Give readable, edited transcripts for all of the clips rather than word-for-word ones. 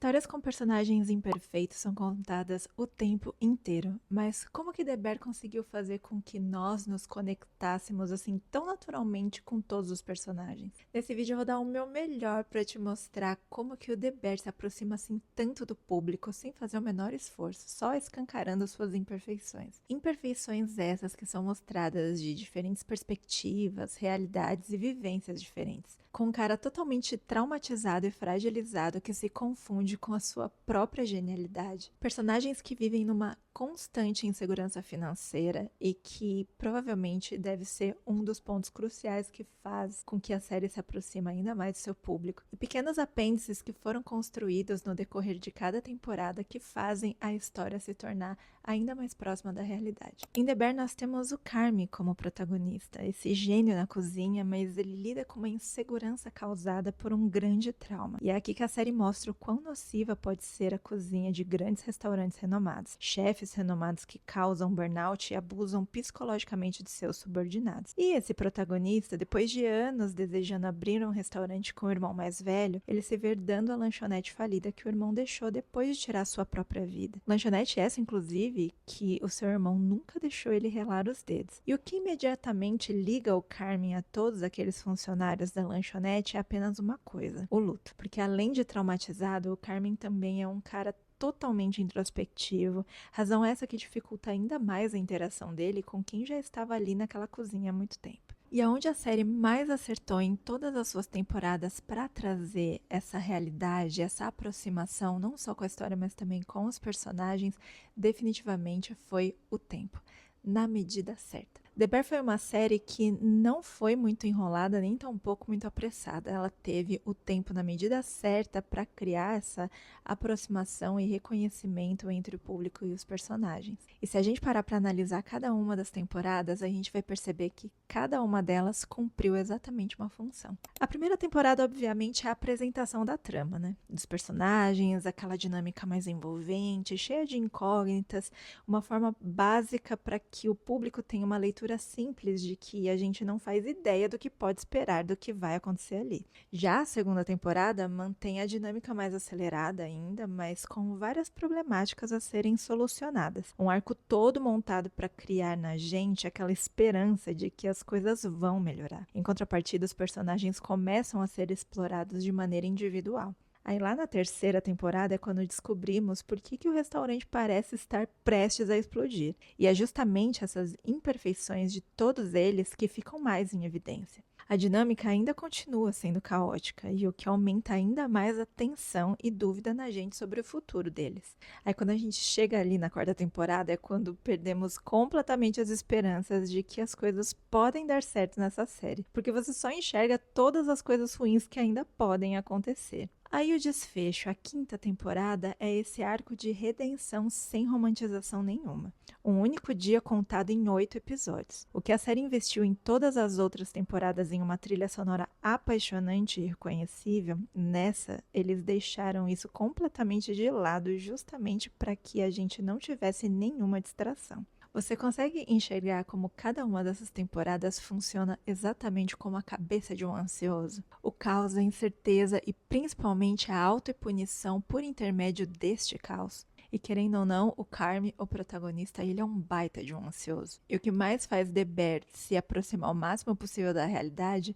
Histórias com personagens imperfeitos são contadas o tempo inteiro, mas como que Deber conseguiu fazer com que nós nos conectássemos assim tão naturalmente com todos os personagens? Nesse vídeo eu vou dar o meu melhor para te mostrar como que o Deber se aproxima assim tanto do público sem fazer o menor esforço, só escancarando suas imperfeições. Imperfeições essas que são mostradas de diferentes perspectivas, realidades e vivências diferentes, com um cara totalmente traumatizado e fragilizado que se confunde com a sua própria genialidade. Personagens que vivem numa constante insegurança financeira e que provavelmente deve ser um dos pontos cruciais que faz com que a série se aproxime ainda mais do seu público. E pequenos apêndices que foram construídos no decorrer de cada temporada que fazem a história se tornar ainda mais próxima da realidade. Em The Bear nós temos o Carmy como protagonista, esse gênio na cozinha, mas ele lida com uma insegurança causada por um grande trauma. E é aqui que a série mostra o quão nociva pode ser a cozinha de grandes restaurantes renomados. Chefes renomados que causam burnout e abusam psicologicamente de seus subordinados. E esse protagonista, depois de anos desejando abrir um restaurante com o irmão mais velho, ele se vê dando a lanchonete falida que o irmão deixou depois de tirar sua própria vida. Lanchonete essa, inclusive, que o seu irmão nunca deixou ele relar os dedos. E o que imediatamente liga o Carmen a todos aqueles funcionários da lanchonete é apenas uma coisa: o luto. Porque além de traumatizado, o Carmen também é um cara totalmente introspectivo, razão essa que dificulta ainda mais a interação dele com quem já estava ali naquela cozinha há muito tempo. E aonde a série mais acertou em todas as suas temporadas para trazer essa realidade, essa aproximação, não só com a história, mas também com os personagens, definitivamente foi o tempo, na medida certa. The Bear foi uma série que não foi muito enrolada, nem tampouco muito apressada. Ela teve o tempo na medida certa para criar essa aproximação e reconhecimento entre o público e os personagens. E se a gente parar para analisar cada uma das temporadas, a gente vai perceber que cada uma delas cumpriu exatamente uma função. A primeira temporada, obviamente, é a apresentação da trama, né? Dos personagens, aquela dinâmica mais envolvente, cheia de incógnitas, uma forma básica para que o público tenha uma leitura simples de que a gente não faz ideia do que pode esperar do que vai acontecer ali. Já a segunda temporada mantém a dinâmica mais acelerada ainda, mas com várias problemáticas a serem solucionadas. Um arco todo montado para criar na gente aquela esperança de que as coisas vão melhorar. Em contrapartida, os personagens começam a ser explorados de maneira individual. Aí lá na terceira temporada é quando descobrimos por que o restaurante parece estar prestes a explodir. E é justamente essas imperfeições de todos eles que ficam mais em evidência. A dinâmica ainda continua sendo caótica, e o que aumenta ainda mais a tensão e dúvida na gente sobre o futuro deles. Aí quando a gente chega ali na quarta temporada é quando perdemos completamente as esperanças de que as coisas podem dar certo nessa série, porque você só enxerga todas as coisas ruins que ainda podem acontecer. Aí o desfecho, a quinta temporada, é esse arco de redenção sem romantização nenhuma. Um único dia contado em 8 episódios. O que a série investiu em todas as outras temporadas em uma trilha sonora apaixonante e reconhecível, nessa eles deixaram isso completamente de lado justamente para que a gente não tivesse nenhuma distração. Você consegue enxergar como cada uma dessas temporadas funciona exatamente como a cabeça de um ansioso? O caos, a incerteza e principalmente a autopunição por intermédio deste caos. E querendo ou não, o Carmy, o protagonista, ele é um baita de um ansioso. E o que mais faz The Bear se aproximar o máximo possível da realidade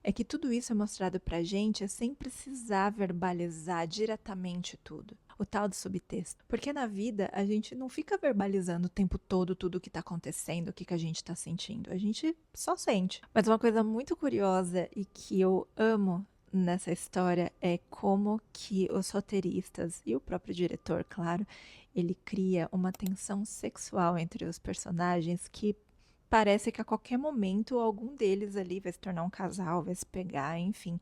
é que tudo isso é mostrado pra gente sem precisar verbalizar diretamente tudo. O tal do subtexto. Porque na vida a gente não fica verbalizando o tempo todo tudo o que tá acontecendo, o que a gente tá sentindo. A gente só sente. Mas uma coisa muito curiosa e que eu amo nessa história é como que os roteiristas e o próprio diretor, claro, ele cria uma tensão sexual entre os personagens que parece que a qualquer momento algum deles ali vai se tornar um casal, vai se pegar, enfim.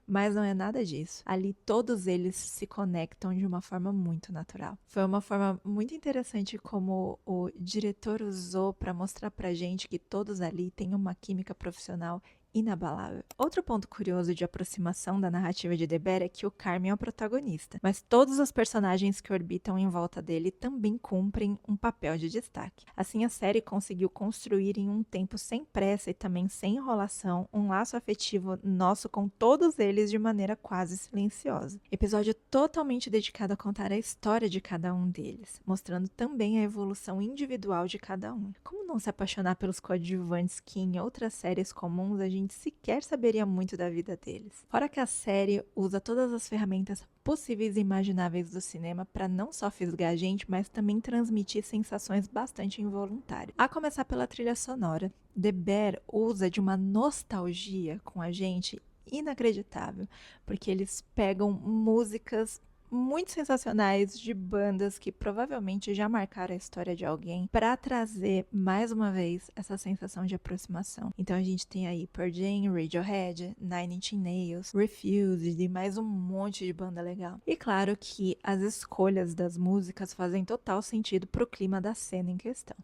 Mas não é nada disso. Ali todos eles se conectam de uma forma muito natural. Foi uma forma muito interessante como o diretor usou para mostrar pra gente que todos ali têm uma química profissional inabalável. Outro ponto curioso de aproximação da narrativa de The Bear é que o Carmen é o protagonista, mas todos os personagens que orbitam em volta dele também cumprem um papel de destaque. Assim, a série conseguiu construir em um tempo sem pressa e também sem enrolação um laço afetivo nosso com todos eles de maneira quase silenciosa. Episódio totalmente dedicado a contar a história de cada um deles, mostrando também a evolução individual de cada um. Como não se apaixonar pelos coadjuvantes que em outras séries comuns a gente sequer saberia muito da vida deles? Fora que a série usa todas as ferramentas possíveis e imagináveis do cinema para não só fisgar a gente, mas também transmitir sensações bastante involuntárias. A começar pela trilha sonora. The Bear usa de uma nostalgia com a gente inacreditável, porque eles pegam músicas muito sensacionais de bandas que provavelmente já marcaram a história de alguém para trazer mais uma vez essa sensação de aproximação. Então a gente tem aí Pearl Jam, Radiohead, Nine Inch Nails, Refused e mais um monte de banda legal. E claro que as escolhas das músicas fazem total sentido pro clima da cena em questão.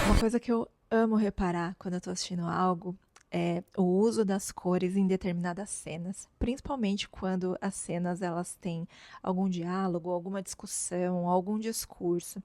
Uma coisa que eu amo reparar quando eu tô assistindo algo é o uso das cores em determinadas cenas, principalmente quando as cenas elas têm algum diálogo, alguma discussão, algum discurso.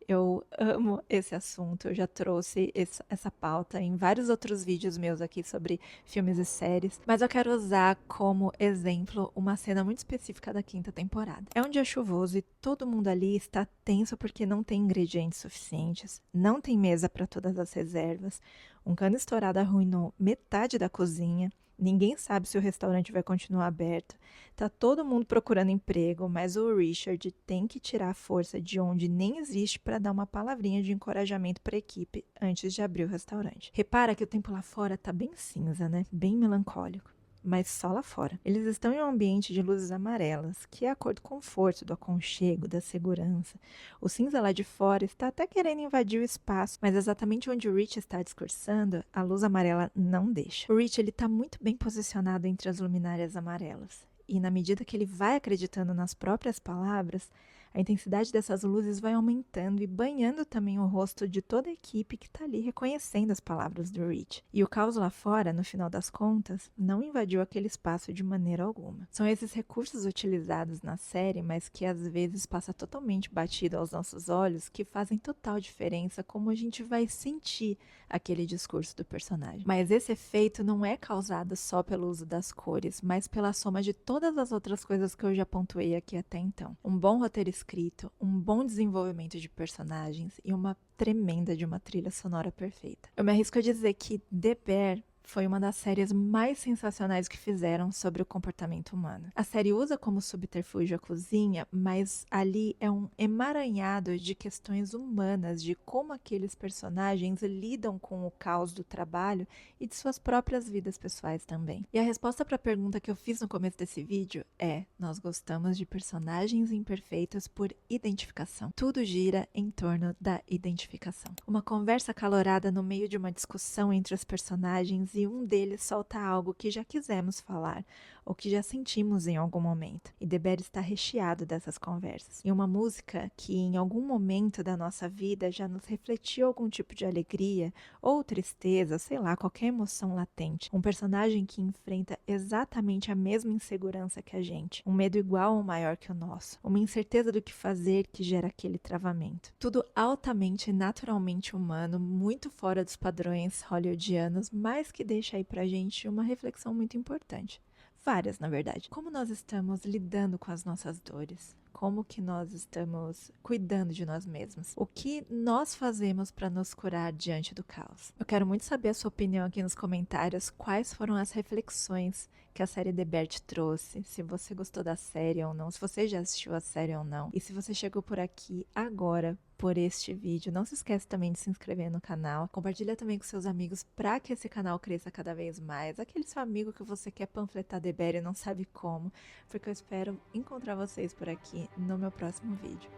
Eu amo esse assunto, eu já trouxe essa pauta em vários outros vídeos meus aqui sobre filmes e séries, mas eu quero usar como exemplo uma cena muito específica da quinta temporada. É um dia chuvoso e todo mundo ali está tenso porque não tem ingredientes suficientes, não tem mesa para todas as reservas, um cano estourado arruinou metade da cozinha, ninguém sabe se o restaurante vai continuar aberto. Tá todo mundo procurando emprego, mas o Richard tem que tirar a força de onde nem existe para dar uma palavrinha de encorajamento para a equipe antes de abrir o restaurante. Repara que o tempo lá fora tá bem cinza, né? Bem melancólico. Mas só lá fora. Eles estão em um ambiente de luzes amarelas, que é a cor do conforto, do aconchego, da segurança. O cinza lá de fora está até querendo invadir o espaço, mas exatamente onde o Rich está discursando, a luz amarela não deixa. O Rich está muito bem posicionado entre as luminárias amarelas. E na medida que ele vai acreditando nas próprias palavras, a intensidade dessas luzes vai aumentando e banhando também o rosto de toda a equipe que está ali reconhecendo as palavras do Rich. E o caos lá fora, no final das contas, não invadiu aquele espaço de maneira alguma. São esses recursos utilizados na série, mas que às vezes passa totalmente batido aos nossos olhos, que fazem total diferença como a gente vai sentir aquele discurso do personagem. Mas esse efeito não é causado só pelo uso das cores, mas pela soma de todas as outras coisas que eu já pontuei aqui até então. Um bom roteiro escrito, um bom desenvolvimento de personagens e uma tremenda de uma trilha sonora perfeita. Eu me arrisco a dizer que The Bear foi uma das séries mais sensacionais que fizeram sobre o comportamento humano. A série usa como subterfúgio a cozinha, mas ali é um emaranhado de questões humanas, de como aqueles personagens lidam com o caos do trabalho e de suas próprias vidas pessoais também. E a resposta para a pergunta que eu fiz no começo desse vídeo é: nós gostamos de personagens imperfeitos por identificação. Tudo gira em torno da identificação. Uma conversa acalorada no meio de uma discussão entre os personagens e um deles solta algo que já quisemos falar ou que já sentimos em algum momento. E The Bear está recheado dessas conversas. E uma música que em algum momento da nossa vida já nos refletiu algum tipo de alegria ou tristeza, sei lá, qualquer emoção latente. Um personagem que enfrenta exatamente a mesma insegurança que a gente. Um medo igual ou maior que o nosso. Uma incerteza do que fazer que gera aquele travamento. Tudo altamente e naturalmente humano, muito fora dos padrões hollywoodianos, mas que deixa aí pra gente uma reflexão muito importante. Várias, na verdade. Como nós estamos lidando com as nossas dores? Como que nós estamos cuidando de nós mesmos? O que nós fazemos para nos curar diante do caos? Eu quero muito saber a sua opinião aqui nos comentários. Quais foram as reflexões que a série The Bear te trouxe? Se você gostou da série ou não, se você já assistiu a série ou não. E se você chegou por aqui agora por este vídeo, não se esquece também de se inscrever no canal. Compartilha também com seus amigos para que esse canal cresça cada vez mais. Aquele seu amigo que você quer panfletar The Bear e não sabe como, porque eu espero encontrar vocês por aqui no meu próximo vídeo.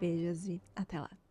Beijos e até lá!